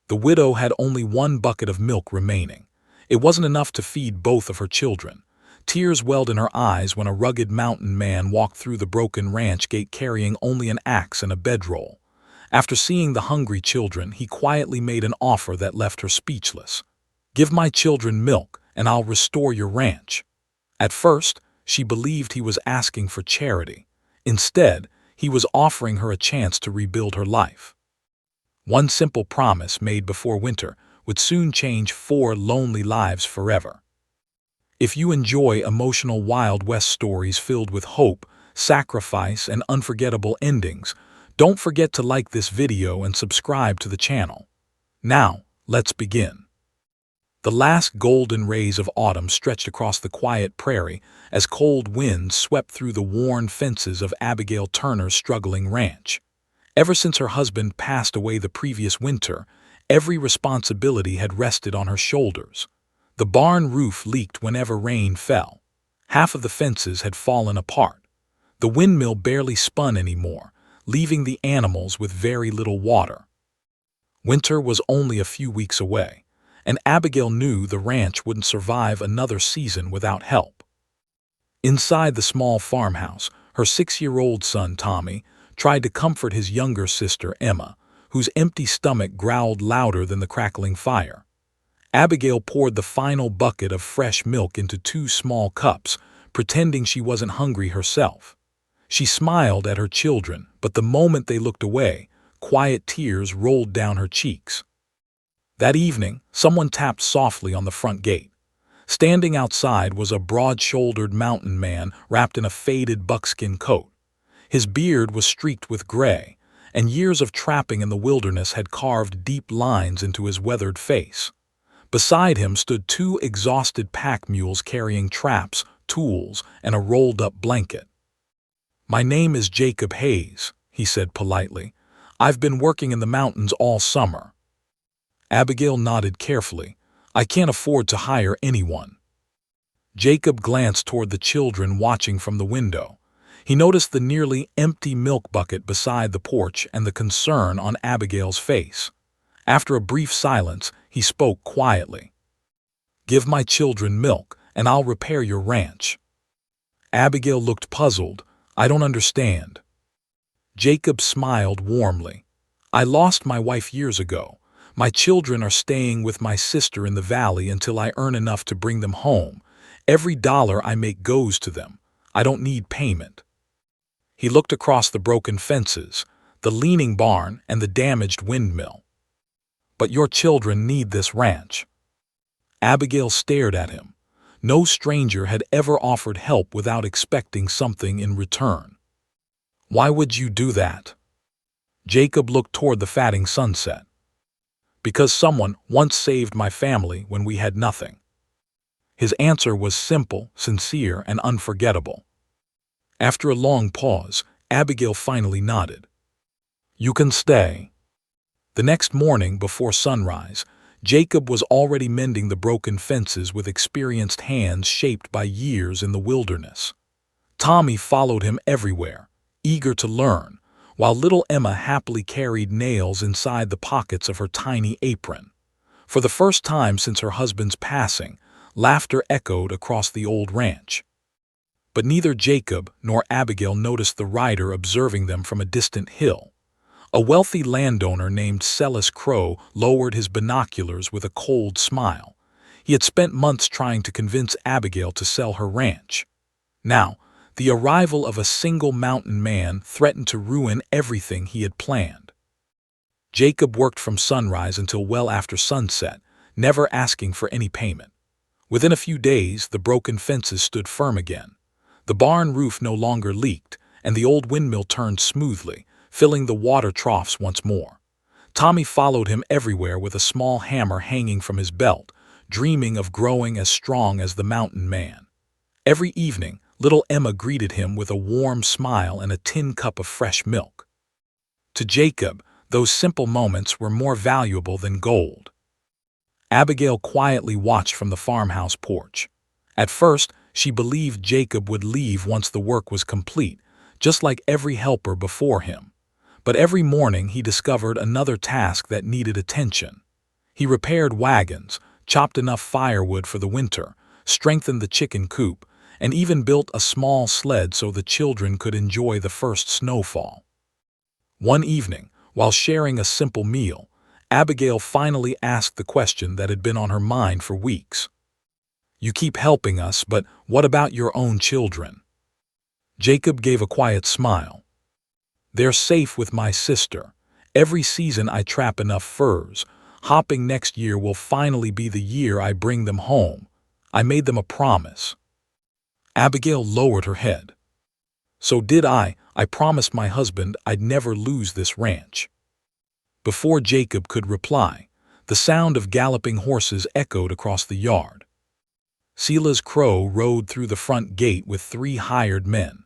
The widow had only one bucket of milk remaining. It wasn't enough to feed both of her children. Tears welled in her eyes when a rugged mountain man walked through the broken ranch gate carrying only an axe and a bedroll. After seeing the hungry children, he quietly made an offer that left her speechless. "Give my children milk, and I'll restore your ranch." At first, she believed he was asking for charity. Instead, he was offering her a chance to rebuild her life. One simple promise made before winter would soon change 4 lonely lives forever. If you enjoy emotional Wild West stories filled with hope, sacrifice, and unforgettable endings, don't forget to like this video and subscribe to the channel. Now, let's begin. The last golden rays of autumn stretched across the quiet prairie as cold winds swept through the worn fences of Abigail Turner's struggling ranch. Ever since her husband passed away the previous winter, every responsibility had rested on her shoulders. The barn roof leaked whenever rain fell. Half of the fences had fallen apart. The windmill barely spun anymore, leaving the animals with very little water. Winter was only a few weeks away, and Abigail knew the ranch wouldn't survive another season without help. Inside the small farmhouse, her 6-year-old son Tommy tried to comfort his younger sister Emma, whose empty stomach growled louder than the crackling fire. Abigail poured the final bucket of fresh milk into 2 small cups, pretending she wasn't hungry herself. She smiled at her children, but the moment they looked away, quiet tears rolled down her cheeks. That evening, someone tapped softly on the front gate. Standing outside was a broad-shouldered mountain man wrapped in a faded buckskin coat. His beard was streaked with gray, and years of trapping in the wilderness had carved deep lines into his weathered face. Beside him stood 2 exhausted pack mules carrying traps, tools, and a rolled-up blanket. "My name is Jacob Hayes," he said politely. "I've been working in the mountains all summer." Abigail nodded carefully. "I can't afford to hire anyone." Jacob glanced toward the children watching from the window. He noticed the nearly empty milk bucket beside the porch and the concern on Abigail's face. After a brief silence, he spoke quietly. "Give my children milk, and I'll repair your ranch." Abigail looked puzzled. "I don't understand." Jacob smiled warmly. "I lost my wife years ago. My children are staying with my sister in the valley until I earn enough to bring them home. Every dollar I make goes to them. I don't need payment." He looked across the broken fences, the leaning barn, and the damaged windmill. "But your children need this ranch." Abigail stared at him. No stranger had ever offered help without expecting something in return. "Why would you do that?" Jacob looked toward the fatting sunset. "Because someone once saved my family when we had nothing." His answer was simple, sincere, and unforgettable. After a long pause, Abigail finally nodded. "You can stay." The next morning before sunrise, Jacob was already mending the broken fences with experienced hands shaped by years in the wilderness. Tommy followed him everywhere, eager to learn, while little Emma happily carried nails inside the pockets of her tiny apron. For the first time since her husband's passing, laughter echoed across the old ranch. But neither Jacob nor Abigail noticed the rider observing them from a distant hill. A wealthy landowner named Selfless lowered his binoculars with a cold smile. He had spent months trying to convince Abigail to sell her ranch. Now, the arrival of a single mountain man threatened to ruin everything he had planned. Jacob worked from sunrise until well after sunset, never asking for any payment. Within a few days, the broken fences stood firm again. The barn roof no longer leaked, and the old windmill turned smoothly, filling the water troughs once more. Tommy followed him everywhere with a small hammer hanging from his belt, dreaming of growing as strong as the mountain man. Every evening, little Emma greeted him with a warm smile and a tin cup of fresh milk. To Jacob, those simple moments were more valuable than gold. Abigail quietly watched from the farmhouse porch. At first, she believed Jacob would leave once the work was complete, just like every helper before him. But every morning he discovered another task that needed attention. He repaired wagons, chopped enough firewood for the winter, strengthened the chicken coop, and even built a small sled so the children could enjoy the first snowfall. One evening, while sharing a simple meal, Abigail finally asked the question that had been on her mind for weeks. "You keep helping us, but what about your own children?" Jacob gave a quiet smile. "They're safe with my sister. Every season I trap enough furs. Hopping next year will finally be the year I bring them home. I made them a promise." Abigail lowered her head. "So did I. I promised my husband I'd never lose this ranch." Before Jacob could reply, the sound of galloping horses echoed across the yard. Sila's crow rode through the front gate with 3 hired men.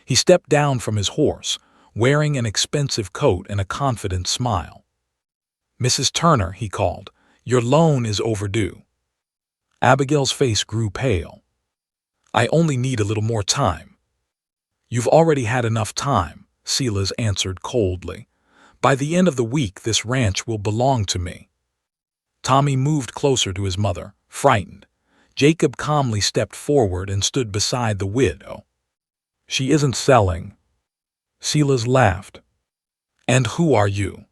He stepped down from his horse, wearing an expensive coat and a confident smile. "Mrs. Turner," he called, "your loan is overdue." Abigail's face grew pale. "I only need a little more time." "You've already had enough time," Silas answered coldly. "By the end of the week this ranch will belong to me." Tommy moved closer to his mother, frightened. Jacob calmly stepped forward and stood beside the widow. "She isn't selling." Silas laughed. "And who are you?"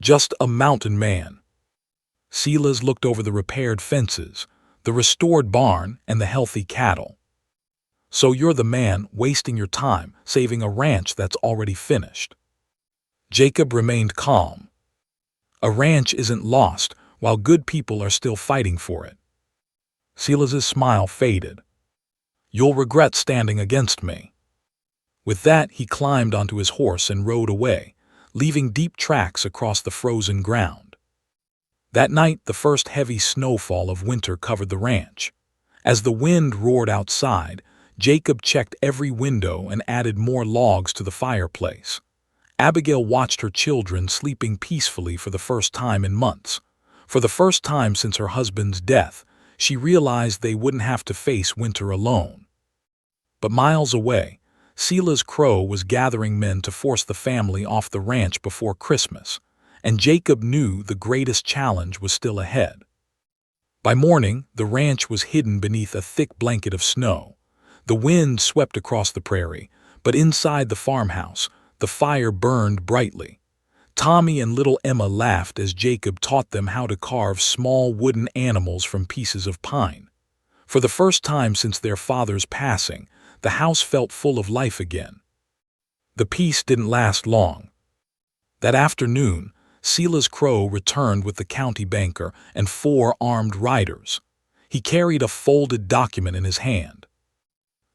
"Just a mountain man." Silas looked over the repaired fences, the restored barn, and the healthy cattle. "So you're the man wasting your time saving a ranch that's already finished." Jacob remained calm. "A ranch isn't lost while good people are still fighting for it." Silas's smile faded. "You'll regret standing against me." With that, he climbed onto his horse and rode away, leaving deep tracks across the frozen ground. That night, the first heavy snowfall of winter covered the ranch. As the wind roared outside, Jacob checked every window and added more logs to the fireplace. Abigail watched her children sleeping peacefully for the first time in months. For the first time since her husband's death, she realized they wouldn't have to face winter alone. But miles away, Sila's crow was gathering men to force the family off the ranch before Christmas, and Jacob knew the greatest challenge was still ahead. By morning, the ranch was hidden beneath a thick blanket of snow. The wind swept across the prairie, but inside the farmhouse, the fire burned brightly. Tommy and little Emma laughed as Jacob taught them how to carve small wooden animals from pieces of pine. For the first time since their father's passing, the house felt full of life again. The peace didn't last long. That afternoon, Sila's crow returned with the county banker and 4 armed riders. He carried a folded document in his hand.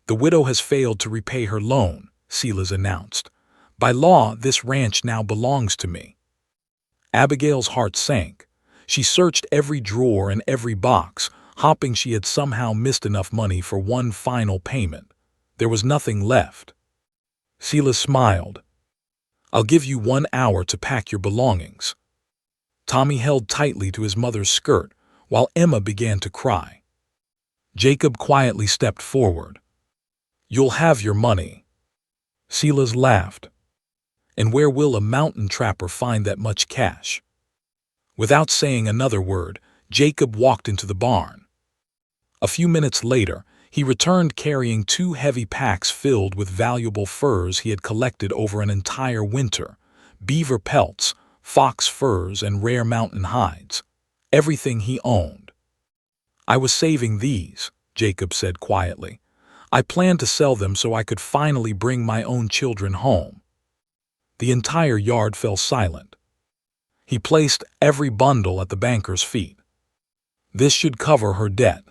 "The widow has failed to repay her loan," Silas announced. "By law, this ranch now belongs to me." Abigail's heart sank. She searched every drawer and every box, hoping she had somehow missed enough money for one final payment. There was nothing left. Silas smiled. "I'll give you 1 hour to pack your belongings." Tommy held tightly to his mother's skirt, while Emma began to cry. Jacob quietly stepped forward. "You'll have your money." Silas laughed. "And where will a mountain trapper find that much cash?" Without saying another word, Jacob walked into the barn. A few minutes later, he returned carrying 2 heavy packs filled with valuable furs he had collected over an entire winter: beaver pelts, fox furs, and rare mountain hides. Everything he owned. "I was saving these," Jacob said quietly. "I planned to sell them so I could finally bring my own children home." The entire yard fell silent. He placed every bundle at the banker's feet. "This should cover her debt."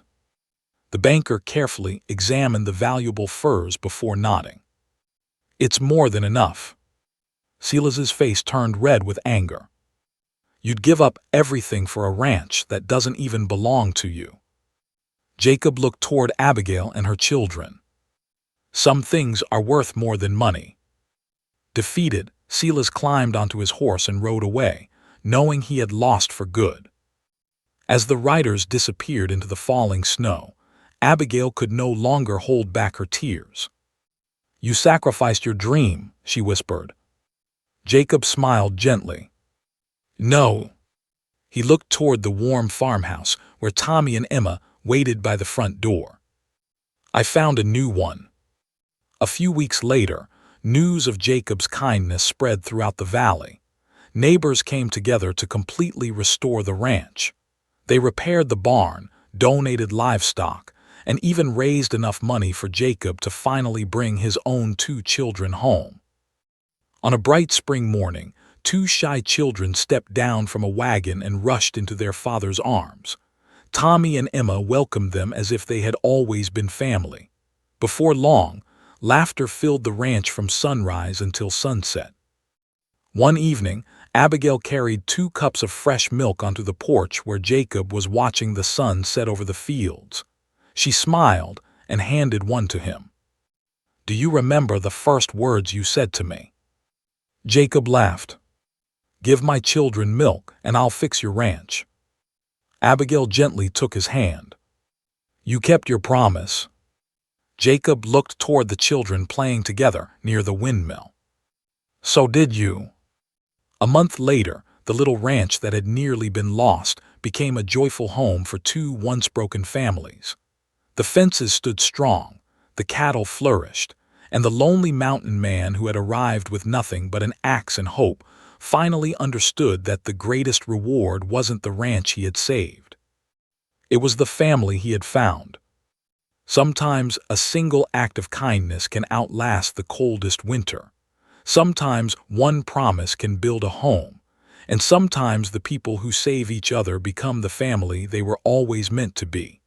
The banker carefully examined the valuable furs before nodding. "It's more than enough." Silas's face turned red with anger. "You'd give up everything for a ranch that doesn't even belong to you." Jacob looked toward Abigail and her children. "Some things are worth more than money." Defeated, Silas climbed onto his horse and rode away, knowing he had lost for good. As the riders disappeared into the falling snow, Abigail could no longer hold back her tears. "You sacrificed your dream," she whispered. Jacob smiled gently. "No. He looked toward the warm farmhouse where Tommy and Emma waited by the front door. "I found a new one." A few weeks later, news of Jacob's kindness spread throughout the valley. Neighbors came together to completely restore the ranch. They repaired the barn, donated livestock, and even raised enough money for Jacob to finally bring his own 2 children home. On a bright spring morning, 2 shy children stepped down from a wagon and rushed into their father's arms. Tommy and Emma welcomed them as if they had always been family. Before long, laughter filled the ranch from sunrise until sunset. One evening, Abigail carried 2 cups of fresh milk onto the porch where Jacob was watching the sun set over the fields. She smiled and handed one to him. "Do you remember the first words you said to me?" Jacob laughed. "Give my children milk and I'll fix your ranch." Abigail gently took his hand. "You kept your promise." Jacob looked toward the children playing together near the windmill. "So did you." A month later, the little ranch that had nearly been lost became a joyful home for 2 once-broken families. The fences stood strong, the cattle flourished, and the lonely mountain man who had arrived with nothing but an axe and hope finally understood that the greatest reward wasn't the ranch he had saved. It was the family he had found. Sometimes a single act of kindness can outlast the coldest winter. Sometimes one promise can build a home, and sometimes the people who save each other become the family they were always meant to be.